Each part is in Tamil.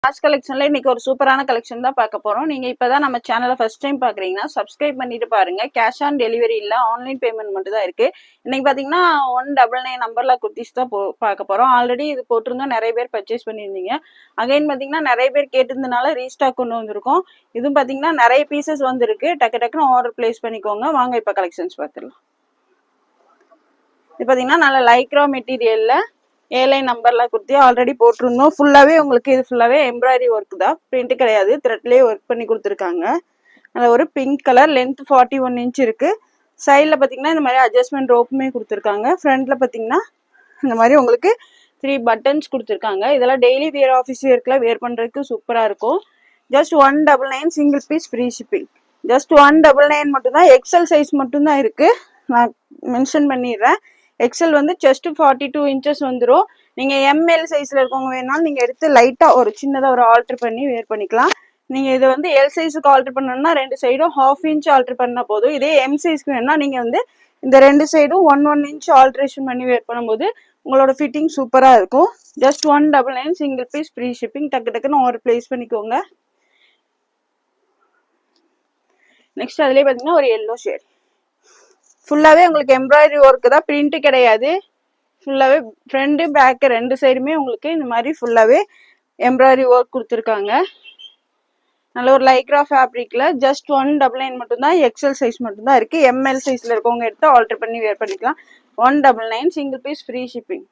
லாஸ்ட் கலெக்ஷன்ல இன்னைக்கு ஒரு சூப்பரான கலெக்ஷன் தான் பார்க்க போறோம். நீங்க இப்பதான் நம்ம சேனலை ஃபர்ஸ்ட் டைம் பாக்குறீங்கன்னா சப்ஸ்கிரைப் பண்ணிட்டு பாருங்க. கேஷ் ஆன் டெலிவரி இல்ல, ஆன்லைன் பேமெண்ட் மட்டும் தான் இருக்கு. இன்னைக்கு பாத்தீங்கன்னா 199 நம்பர்ல குர்த்திஸ் தான் பார்க்க போறோம். ஆல்ரெடி இது போட்டிருந்தோம், நிறைய பேர் பர்ச்சேஸ் பண்ணியிருந்தீங்க. அகைன் பாத்தீங்கன்னா நிறைய பேர் கேட்டிருந்தனால ரீஸ்டாக் கொண்டு வந்திருக்கோம். இதுவும் பாத்தீங்கன்னா நிறைய பீசஸ் வந்திருக்கு. டக்கு டக்குன்னு ஆர்டர் பிளேஸ் பண்ணிக்கோங்க. வாங்க இப்ப கலெக்ஷன்ஸ் பார்த்துடலாம். இது பாத்தீங்கன்னா நல்ல லைக்ரா மெட்டீரியல்ல ஏழை நம்பர்ல குர்த்தி ஆல்ரெடி போட்டிருந்தோம். ஃபுல்லாவே உங்களுக்கு இது ஃபுல்லாவே எம்ப்ராய்டரி ஒர்க் தான், பிரிண்ட் கிடையாது. த்ரெட்லயே ஒர்க் பண்ணி கொடுத்துருக்காங்க. அதில் ஒரு பிங்க் கலர், லென்த் 41 இன்ச் இருக்கு. சைடில் பார்த்தீங்கன்னா இந்த மாதிரி அட்ஜஸ்ட்மெண்ட் ரோப்புமே கொடுத்துருக்காங்க. ஃப்ரண்ட்ல பார்த்தீங்கன்னா இந்த மாதிரி உங்களுக்கு 3 பட்டன்ஸ் கொடுத்துருக்காங்க. இதெல்லாம் டெய்லி வியர் ஆஃபீஸ் வியர்க்குலாம் வேர் பண்ணுறதுக்கு சூப்பராக இருக்கும். Just 199 single piece free shipping. Just 199 மட்டும்தான். எக்ஸல் சைஸ் மட்டும்தான் இருக்கு. நான் மென்ஷன் பண்ணிடுறேன். எக்ஸல் வந்து செஸ்ட் 42 இன்ச்சஸ் வந்துடும். நீங்க எம்எல் சைஸ்ல இருக்கவங்க வேணாலும் நீங்க எடுத்து லைட்டா ஒரு சின்னதா ஒரு ஆல்டர் பண்ணி வேர் பண்ணிக்கலாம். நீங்க இதை வந்து எல் சைஸுக்கு ஆல்டர் பண்ணணும்னா 2 சைடும் 1/2 இன்ச் ஆல்டர் பண்ணா போதும். இதே எம் சைஸ்க்கு வேணா நீங்க வந்து இந்த 2 சைடும் 1 இன்ச் ஆல்ட்ரேஷன் பண்ணி வேர் பண்ணும்போது உங்களோட ஃபிட்டிங் சூப்பரா இருக்கும். Just 199 single piece free shipping. டக்கு டக்குன்னு ஆர்டர் பிளேஸ் பண்ணிக்கோங்க. நெக்ஸ்ட் அதுலயே பாத்தீங்கன்னா ஒரு எல்லோ ஷேட், ஃபுல்லாவே உங்களுக்கு எம்ப்ராய்டரி ஒர்க் தான், பிரிண்ட் கிடையாது. ஃபுல்லாவே ஃப்ரண்ட் பேக் 2 சைடுமே உங்களுக்கு இந்த மாதிரி ஃபுல்லாவே எம்ப்ராய்டரி ஒர்க் கொடுத்துருக்காங்க. நல்ல ஒரு லைக்ரா ஃபேப்ரிக்ல. ஜஸ்ட் 199 மட்டும்தான். எக்ஸல் சைஸ் மட்டும்தான் இருக்கு. எம்எல் சைஸ்ல இருக்கவங்க எடுத்து ஆல்டர் பண்ணி வேர் பண்ணிக்கலாம். 199 single piece free shipping.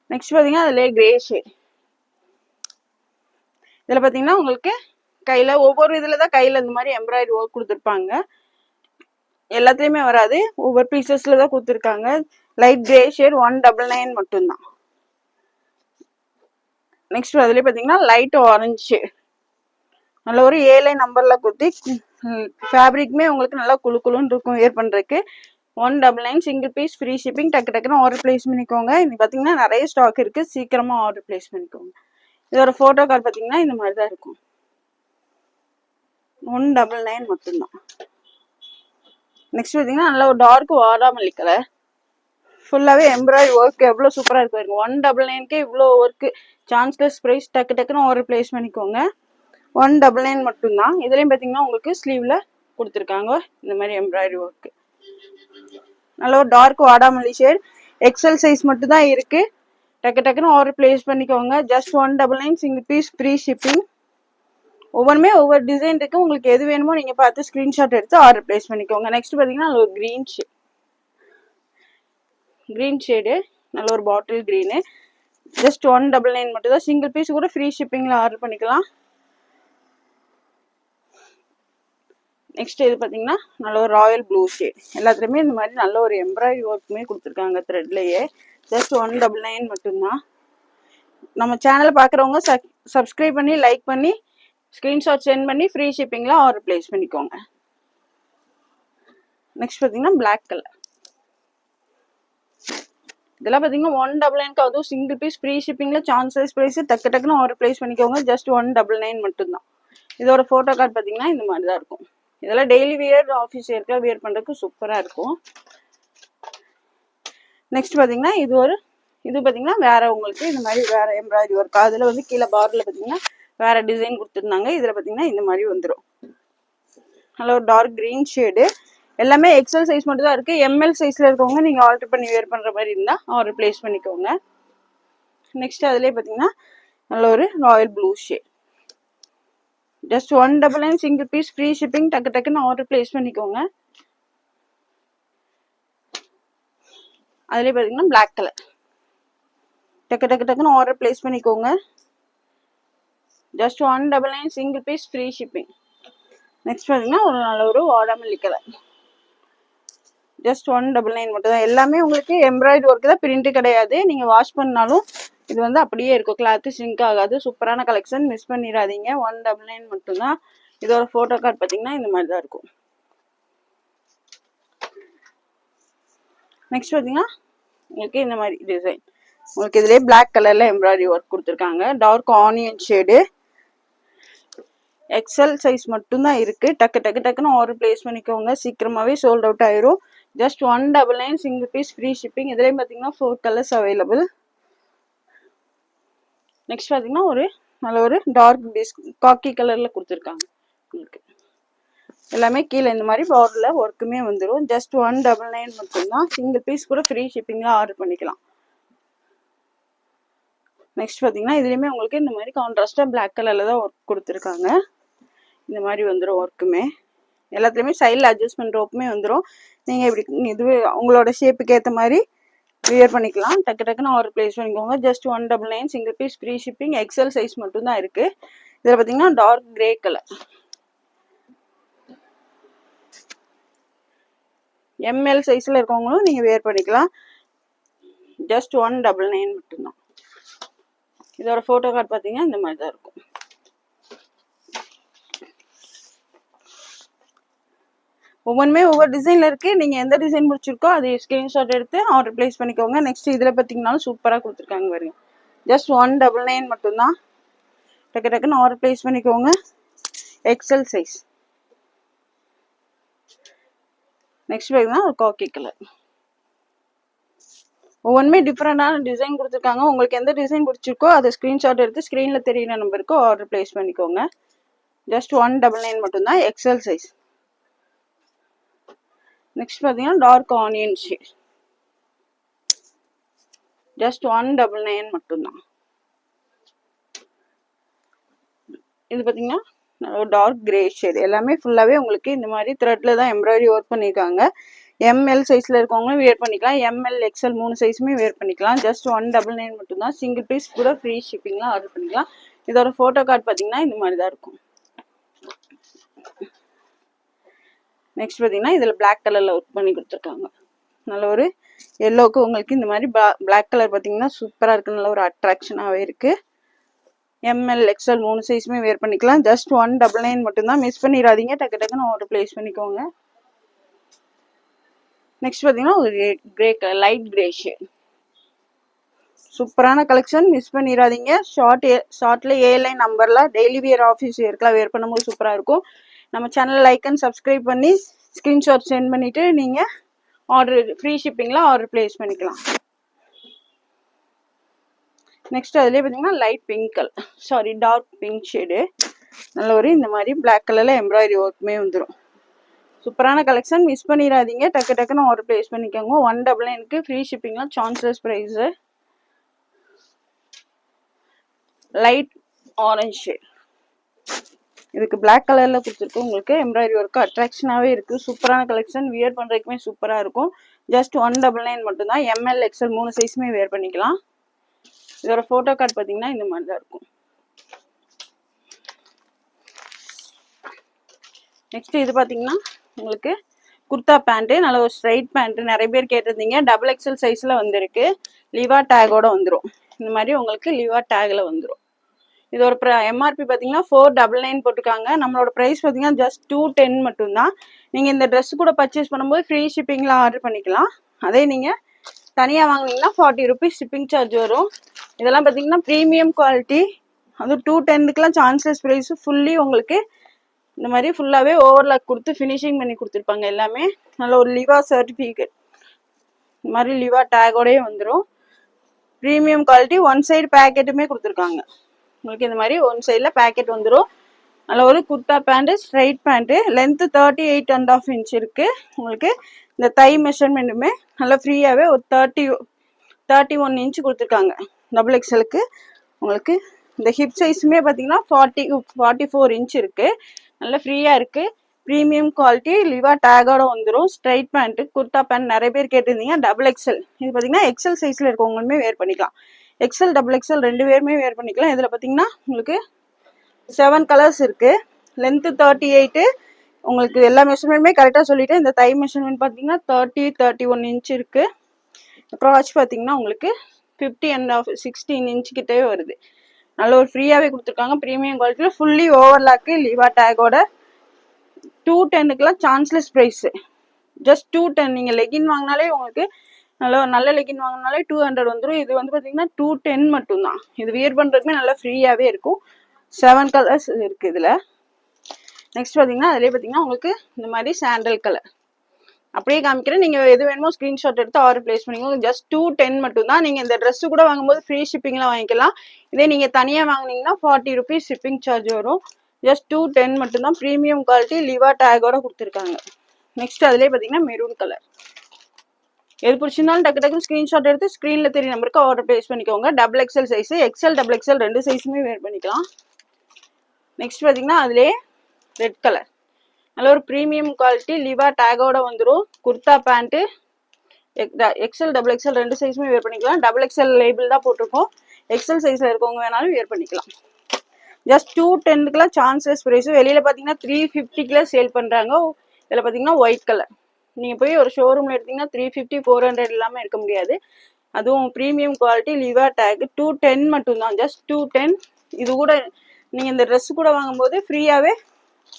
Next பாத்தீங்கன்னா அதுல கிரே ஷேட். இதுல பாத்தீங்கன்னா உங்களுக்கு கையில ஒவ்வொரு இதுலதான் கையில இந்த மாதிரி எம்ப்ராய்டரி ஒர்க் கொடுத்துருப்பாங்க. எல்லாத்துலயுமே வராது, ஒவ்வொரு பீசஸ்ல தான் கொடுத்துருக்காங்க. லைட் கிரே ஷேட் 199 மட்டும்தான். நெக்ஸ்ட் அதுலயே பாத்தீங்கன்னா லைட் ஆரஞ்சு, நல்ல ஒரு ஏழை நம்பர்ல குர்த்தி. ஃபேப்ரிக்குமே உங்களுக்கு நல்லா குழு குழுன்னு இருக்கும் வேர் பண்றதுக்கு. 199 சிங்கிள் பீஸ் ஃப்ரீ ஷிப்பிங். டக்கு டக்குன்னு ஆர்டர் பிளேஸ் பண்ணிக்கோங்க. இது பாத்தீங்கன்னா நிறைய ஸ்டாக் இருக்கு, சீக்கிரமா ஆர்டர் பிளேஸ் பண்ணிக்கோங்க. இதோட போட்டோ கார்டு பாத்தீங்கன்னா இந்த மாதிரி தான் இருக்கும். 199 மட்டும்தான். நெக்ஸ்ட் பாத்தீங்கன்னா நல்ல ஒரு டார்க் வாடாமல்லி கலர், ஃபுல்லாவே எம்ப்ராய்டரி ஒர்க் எவ்வளவு சூப்பரா இருக்கு பாருங்க. 199 இவ்வளோ ஒர்க். Chanceless price. டக்கு டக்குன்னு ஆர்டர் பிளேஸ் பண்ணிக்கோங்க. 199 மட்டும்தான். இதுலயும் பாத்தீங்கன்னா உங்களுக்கு ஸ்லீவ்ல கொடுத்துருக்காங்க இந்த மாதிரி எம்ப்ராய்டரி ஒர்க். நல்ல ஒரு டார்க் வாடாமல்லி ஷேட். எக்ஸல் சைஸ் மட்டும் தான் இருக்கு. டக்கு டக்குன்னு ஆர்டர் பிளேஸ் பண்ணிக்கோங்க. Just 199 single piece free shipping. ஒவ்வொருமே ஒவ்வொரு டிசைன் இருக்கு. உங்களுக்கு எது வேணுமோ நீங்க பார்த்து ஸ்கிரீன்ஷாட் எடுத்து ஆர்டர் பிளேஸ் பண்ணிக்கோங்க. நெக்ஸ்ட் பாத்தீங்கன்னா ஒரு கிரீன் ஷேட். கிரீன் ஷேடு, நல்ல ஒரு பாட்டில் கிரீனு. ஜஸ்ட் 199 மட்டும் தான். சிங்கிள் பீஸ் கூட ஃப்ரீ ஷிப்பிங்ல ஆர்டர் பண்ணிக்கலாம். நெக்ஸ்ட் இது பாத்தீங்கன்னா நல்ல ஒரு ராயல் ப்ளூ ஷேட். எல்லாத்துலயுமே இந்த மாதிரி நல்ல ஒரு எம்ப்ராய்டரி ஒர்க்குமே கொடுத்துருக்காங்க த்ரெட்லயே. ஜஸ்ட் 199 மட்டும்தான். நம்ம சேனலை பாக்குறவங்க சப்ஸ்கிரைப் பண்ணி லைக் பண்ணி ஸ்கிரீன்ஷாட் சென்ட் பண்ணி ஃப்ரீ ஷிப்பிங்ல ஆர்டர் பிளேஸ் பண்ணிக்கோங்க. நெக்ஸ்ட் பாத்தீங்கன்னா பிளாக் கலர். இதெல்லாம் பாத்தீங்கன்னா 199 அதுவும் சிங்கிள் பீஸ் ஃப்ரீ ஷிப்பிங்ல. Chanceless price. டக்கு டக்குன்னு ஆர்டர் பிளேஸ் பண்ணிக்கோங்க. ஜஸ்ட் 199 மட்டும்தான். இதோட போட்டோ கார்டு பாத்தீங்கன்னா இந்த மாதிரி தான் இருக்கும். இதெல்லாம் டெய்லி வியர் ஆஃபீஸ் வியர்க்குலாம் வியர் பண்றதுக்கு சூப்பரா இருக்கும். நெக்ஸ்ட் பாத்தீங்கன்னா இது பாத்தீங்கன்னா வேற உங்களுக்கு இந்த மாதிரி வேற எம்ப்ராய்டரி ஒர்க். அதுல வந்து கீழே பார்டர்ல பாத்தீங்கன்னா வேற டிசைன் கொடுத்துருந்தாங்க. இதுல பாத்தீங்கன்னா இந்த மாதிரி வந்துடும். நல்ல ஒரு டார்க் கிரீன் ஷேடு. எல்லாமே எக்ஸல் சைஸ் மட்டும் தான் இருக்கு. எம்எல் சைஸ்ல இருக்கவங்க நீங்க ஆல்டர் பண்ணி வேர் பண்ற மாதிரி இருந்தா ஆர்டர் பிளேஸ் பண்ணிக்கோங்க. நெக்ஸ்ட் அதுலயே பாத்தீங்கன்னா நல்ல ஒரு royal blue shade. Just 199 single piece free shipping. டக்கு டக்குன்னு ஆர்டர் பிளேஸ் பண்ணிக்கோங்க. அதுலயே பாத்தீங்கன்னா பிளாக் கலர். டக்கு டக்கு டக்குன்னு ஆர்டர் பிளேஸ் பண்ணிக்கோங்க. Just 199 single piece free shipping. Next பாத்தீங்கன்னா ஒரு நல்ல ஒரு வாடாமல்லி கலர். ஜஸ்ட் 199 மட்டும் தான். எல்லாமே உங்களுக்கு எம்ப்ராய்டரி ஒர்க் தான், பிரிண்ட் கிடையாது. நீங்க வாஷ் பண்ணாலும் இது வந்து அப்படியே இருக்கும், கிளாத் சிங்க் ஆகாது. சூப்பரான கலெக்ஷன், மிஸ் பண்ணிடாதீங்க. 199 மட்டும் தான். இதோட போட்டோ கார்டு பாத்தீங்கன்னா இந்த மாதிரி தான் இருக்கும். நெக்ஸ்ட் பாத்தீங்கன்னா உங்களுக்கு இந்த மாதிரி டிசைன். உங்களுக்கு இதுலயே பிளாக் கலர்ல எம்ப்ராய்டரி ஒர்க் கொடுத்துருக்காங்க. Dark onion shade. XL size மட்டும் தான் இருக்கு. டக்கு டக்கு டக்குன்னு ஆர்டர் பிளேஸ் பண்ணிக்கோங்க. சீக்கிரமாவே சோல்ட் அவுட் ஆயிரும். Just 199 single piece free shipping. இதுலயும் பாத்தீங்கன்னா 4 கலர்ஸ் அவைலபிள். நெக்ஸ்ட் பாத்தீங்கன்னா ஒரு நல்ல ஒரு டார்க் காக்கி கலரில் கொடுத்துருக்காங்க உங்களுக்கு. எல்லாமே கீழே இந்த மாதிரி பார்டரில் ஒர்க்குமே வந்துடும். ஜஸ்ட் 199 மட்டும்தான். சிங்கிள் பீஸ் கூட ஃப்ரீ ஷிப்பிங்கில் ஆர்டர் பண்ணிக்கலாம். நெக்ஸ்ட் பார்த்தீங்கன்னா இதுலேயுமே உங்களுக்கு இந்த மாதிரி கான்ட்ராஸ்டாக பிளாக் கலரில் தான் ஒர்க் கொடுத்துருக்காங்க. இந்த மாதிரி வந்துடும் ஒர்க்குமே. எல்லாத்துலேயுமே சைடில் அட்ஜஸ்ட்மெண்ட் ரோப்புமே வந்துடும். நீங்கள் இப்படி இது உங்களோட ஷேப்புக்கு ஏற்ற மாதிரி வியர் பண்ணிக்கலாம். டக்கு டக்குன்னு ஆர்டர் ப்ளேஸ் பண்ணிக்கோங்க. Just 199 single piece free shipping. XL size மட்டும்தான் இருக்குது. இதில் பார்த்தீங்கன்னா டார்க் கிரே கலர் எம்எல் சைஸில் இருக்கவங்களும் நீங்கள் வியர் பண்ணிக்கலாம். ஜஸ்ட் 199 மட்டும்தான். இதோட ஃபோட்டோ கார்டு பார்த்தீங்கன்னா இந்த மாதிரி தான் இருக்கும். ஒவ்வொன்றுமே ஒவ்வொரு டிசைனில் இருக்குது. நீங்கள் எந்த டிசைன் முடிச்சிருக்கோ அது ஸ்க்ரீன்ஷாட் எடுத்து ஆர்டர் ப்ளேஸ் பண்ணிக்கோங்க. நெக்ஸ்ட் இதில் பார்த்தீங்கன்னாலும் சூப்பராக கொடுத்துருக்காங்க பாருங்க. ஜஸ்ட் 199 மட்டும்தான். டக்கு டக்குன்னு ஆர்டர் ப்ளேஸ் பண்ணிக்கோங்க. XL size. நெக்ஸ்ட் பார்த்தீங்கன்னா ஒரு காக்கி கலர். ஒவ்வொன்றுமே டிஃப்ரெண்டான டிசைன் கொடுத்துருக்காங்க. உங்களுக்கு எந்த டிசைன் பிடிச்சிருக்கோ அதை ஸ்க்ரீன்ஷாட் எடுத்து ஸ்க்ரீனில் தெரியுற நம்பருக்கு ஆர்டர் ப்ளேஸ் பண்ணிக்கோங்க. ஜஸ்ட் 199 மட்டும்தான். XL size. நெக்ஸ்ட் பார்த்தீங்கன்னா டார்க் ஆனியன் ஷேட். ஜஸ்ட் 199 மட்டும்தான். இது பார்த்தீங்கன்னா டார்க் கிரே ஷேட். எல்லாமே ஃபுல்லாகவே உங்களுக்கு இந்த மாதிரி த்ரெட்டில் தான் எம்ப்ராய்டரி ஒர்க் பண்ணியிருக்காங்க. எம்எல் சைஸில் இருக்கவங்களும் வேர் பண்ணிக்கலாம். எம்எல் எக்ஸ்எல் 3 சைஸுமே வேர் பண்ணிக்கலாம். ஜஸ்ட் 199 மட்டும்தான். சிங்கிள் பீஸ் கூட ஃப்ரீ ஷிப்பிங்லாம் ஆர்டர் பண்ணிக்கலாம். இதோட ஃபோட்டோ கார்டு பார்த்தீங்கன்னா இந்த மாதிரி தான் இருக்கும். நெக்ஸ்ட் பார்த்தீங்கன்னா இதில் பிளாக் கலரில் ஒர்க் பண்ணி கொடுத்துருக்காங்க. நல்ல ஒரு எல்லோவுக்கு உங்களுக்கு இந்த மாதிரி பிளாக் கலர் பார்த்தீங்கன்னா சூப்பராக இருக்குது. நல்ல ஒரு அட்ராக்ஷனாகவே இருக்குது. எம்எல் எக்ஸ்எல் 3 சைஸுமே வேர் பண்ணிக்கலாம். ஜஸ்ட் 199 மட்டும்தான். மிஸ் பண்ணிடாதீங்க. டக்கு டக்குன்னு ஆர்டர் ப்ளேஸ் பண்ணிக்கோங்க. நெக்ஸ்ட் பார்த்தீங்கன்னா ஒரு grey colour, light grey shade. சூப்பரான கலெக்ஷன். மிஸ் பண்ணிடாதீங்க. ஷார்ட்ல ஏலைன் நம்பரில் டெய்லி வியர் ஆஃபீஸ் வேர்க்கெலாம் வேர் பண்ணும்போது சூப்பராக இருக்கும். நம்ம சேனல் லைக் அண்ட் சப்ஸ்கிரைப் பண்ணி ஸ்க்ரீன்ஷாட் சென்ட் பண்ணிவிட்டு நீங்கள் ஆர்டர் ஃப்ரீ ஷிப்பிங்கில் ஆர்டர் ப்ளேஸ் பண்ணிக்கலாம். நெக்ஸ்ட் அதுலேயே பார்த்தீங்கன்னா light pink colour, sorry dark pink shade. நல்ல ஒரு இந்த மாதிரி பிளாக் கலரில் எம்ப்ராய்டரி ஒர்க்குமே வந்துடும். சூப்பரான கலெக்ஷன். மிஸ் பண்ணிடாதீங்க. டக்கு டக்குன்னு ஆர்டர் ப்ளேஸ் பண்ணிக்கோங்க. 199க்கு ஃப்ரீ ஷிப்பிங்லாம் chanceless price. Light orange shade. இதுக்கு பிளாக் கலரில் கொடுத்துருக்கு. உங்களுக்கு எம்ப்ராய்டரி ஒர்க்கு அட்ராக்ஷனாகவே இருக்குது. சூப்பரான கலெக்ஷன். வியர் பண்ணுறதுக்குமே சூப்பராக இருக்கும். ஜஸ்ட் 199 மட்டும்தான். எம்எல் எக்ஸ்எல் 3 சைஸுமே வேர் பண்ணிக்கலாம். இதோட ஃபோட்டோ கார்டு பார்த்தீங்கன்னா இந்த மாதிரி தான் இருக்கும். நெக்ஸ்ட் இது பார்த்தீங்கன்னா உங்களுக்கு குர்தா பேண்ட்டு. நல்ல ஒரு ஸ்ட்ரைட் பேண்ட்டு. நிறைய பேர் கேட்டிருந்தீங்க. டபுள் எக்ஸ்எல் சைஸில் வந்துருக்கு. லிவா டேகோட வந்துடும். இந்த மாதிரி உங்களுக்கு லிவா டேகில் வந்துடும். இதோட எம்ஆர்பி பார்த்தீங்கன்னா 499 போட்டுருக்காங்க. நம்மளோட ப்ரைஸ் பார்த்தீங்கன்னா ஜஸ்ட் 210 மட்டும்தான். நீங்கள் இந்த ட்ரெஸ் கூட பர்ச்சேஸ் பண்ணும்போது ஃப்ரீ ஷிப்பிங்கில் ஆர்டர் பண்ணிக்கலாம். அதே நீங்கள் தனியாக வாங்கினீங்கன்னா 40 ருபீஸ் ஷிப்பிங் சார்ஜ் வரும். இதெல்லாம் பார்த்தீங்கன்னா ப்ரீமியம் குவாலிட்டி. அதுவும் 210க்குலாம் சான்ஸ்லெஸ் ப்ரைஸு. ஃபுல்லி உங்களுக்கு இந்த மாதிரி ஃபுல்லாகவே ஓவர்லாக் கொடுத்து ஃபினிஷிங் பண்ணி கொடுத்துருப்பாங்க. எல்லாமே நல்ல ஒரு லிவா சர்டிஃபிகேட். இந்த மாதிரி லிவா டேகோடயே வந்துடும். Premium quality. ஒன் சைடு பேக்கெட்டுமே கொடுத்துருக்காங்க. உங்களுக்கு இந்த மாதிரி ஒன் சைடில் பேக்கெட் வந்துடும். நல்ல ஒரு kurta pant, straight pant. Length 38.5 inch இருக்குது. உங்களுக்கு இந்த தை மெஷர்மெண்ட்டுமே நல்லா ஃப்ரீயாகவே ஒரு 31 இன்ச் கொடுத்துருக்காங்க. டபுள் எக்ஸ்எலுக்கு. உங்களுக்கு இந்த ஹிப் சைஸுமே பார்த்தீங்கன்னா 44 இன்ச் இருக்குது. நல்லா ஃப்ரீயாக இருக்குது. Premium quality. லிவா டேகோட வந்துடும். ஸ்ட்ரைட் பேண்ட்டு, குர்தா பேண்ட் நிறைய பேர் கேட்டிருந்தீங்க. Double XL. இது பார்த்தீங்கன்னா எக்ஸ்எல் சைஸில் இருக்கவங்களுமே வேர் பண்ணிக்கலாம். எக்ஸ்எல் டபுள் எக்ஸ்எல் 2 பேருமே வேர் பண்ணிக்கலாம். இதில் பார்த்தீங்கன்னா உங்களுக்கு 7 கலர்ஸ் இருக்குது. லென்த்து 38. உங்களுக்கு எல்லா மெஷர்மெண்ட்டுமே கரெக்டாக சொல்லிவிட்டு இந்த தை மெஷர்மெண்ட் பார்த்தீங்கன்னா 31 இன்ச் இருக்குது. க்ராச் பார்த்தீங்கன்னா உங்களுக்கு 50.5 16 இன்ச் கிட்டே வருது. நல்ல ஒரு ஃப்ரீயாகவே கொடுத்துருக்காங்க. ப்ரீமியம் குவாலிட்டியில் fully overlock லிவா டேகோட. 210க்குலாம் chanceless price. Just 210. நீங்கள் லெகின் வாங்கினாலே உங்களுக்கு நல்ல லெகின் வாங்கினாலே 200 வந்துடும். இது வந்து பார்த்தீங்கன்னா 210 மட்டும்தான். இது வியர் பண்ணுறதுக்குமே நல்லா ஃப்ரீயாகவே இருக்கும். 7 கலர்ஸ் இருக்குது இதில். நெக்ஸ்ட் பார்த்தீங்கன்னா அதிலே பார்த்தீங்கன்னா உங்களுக்கு இந்த மாதிரி சாண்டல் கலர். அப்படியே காமிக்கிறேன். நீங்க எது வேணுமோ ஸ்கிரீன்ஷாட் எடுத்து ஆர்டர் பிளேஸ் பண்ணிக்கோங்க. ஜஸ்ட் 210 மட்டும் தான். நீங்க இந்த Dress கூட வாங்கும்போது ஃப்ரீ ஷிப்பிங்ல வாங்கிக்கலாம். இதே நீங்க தனியா வாங்குனீங்கன்னா 40 rupees ஷிப்பிங் சார்ஜ் வரும். ஜஸ்ட் 210 மட்டும் தான். பிரீமியம் குவாலிட்டி லிவா டேகோட கொடுத்துருக்காங்க. நெக்ஸ்ட் அதுலயே பாத்தீங்கன்னா மெரூன் கலர். எது பிடிச்சிருந்தாலும் டக்கு டக்கு ஸ்கிரீன்ஷாட் எடுத்து ஸ்க்ரீன்ல தெரிய நம்பருக்கு ஆர்டர் பிளேஸ் பண்ணிக்கோங்க. XXL சைஸ், எக்ஸ்எல் XXL ரெண்டு சைஸுமே வேர் பண்ணிக்கலாம். நெக்ஸ்ட் பாத்தீங்கன்னா அதுலயே ரெட் கலர். நல்ல ஒரு ப்ரீமியம் குவாலிட்டி லிவா டேகோட வந்துடும். குர்தா பேண்ட் எக்ஸ்எல் XXL ரெண்டு சைஸுமே வேர் பண்ணிக்கலாம். XXL லேபிள் தான் போட்டிருக்கோம். எக்ஸ்எல் சைஸ்ல இருக்கவங்க வேணாலும் வேர் பண்ணிக்கலாம். ஜஸ்ட் 210க்குலாம் சான்சஸ் பிரைஸ். வெளியில பாத்தீங்கன்னா 350க்குல சேல் பண்றாங்க. இதுல பாத்தீங்கன்னா ஒயிட் கலர். நீங்க போய் ஒரு ஷோரூம்ல எடுத்தீங்கன்னா 350 400 இல்லாம இருக்க முடியாது. அதுவும் ப்ரீமியம் குவாலிட்டி லிவா டேக் 210 மட்டும் தான். ஜஸ்ட் 210. இது கூட நீங்க இந்த Dress கூட வாங்கும்போது ஃப்ரீயாவே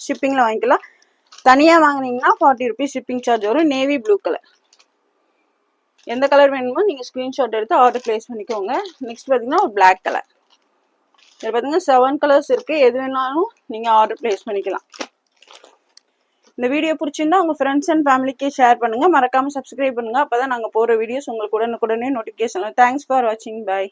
ஷிப்பிங்ல வாங்கிக்கலாம். தனியா வாங்குனீங்கன்னா 40 rupees ஷிப்பிங் சார்ஜ் வரும். Navy blue colour. எந்த கலர் வேணுமோ நீங்க ஸ்கிரீன்ஷாட் எடுத்து ஆர்டர் பிளேஸ் பண்ணிக்கோங்க. நெக்ஸ்ட் பாத்தீங்கன்னா ஒரு பிளாக் கலர். இதுல பாத்தீங்கன்னா 7 கலர்ஸ் இருக்கு. எது வேணாலும் நீங்க ஆர்டர் பிளேஸ் பண்ணிக்கலாம். இந்த வீடியோ பிடிச்சிருந்தா உங்க ஃப்ரெண்ட்ஸ் அண்ட் ஃபேமிலிக்கு ஷேர் பண்ணுங்க. மறக்காம சப்ஸ்கிரைப் பண்ணுங்க. அப்பதான் நாங்க போற வீடியோஸ் உங்களுக்கு உடனுக்குடனே நோட்டிபிகேஷன். தேங்க்ஸ் ஃபார் வாட்சிங். பை.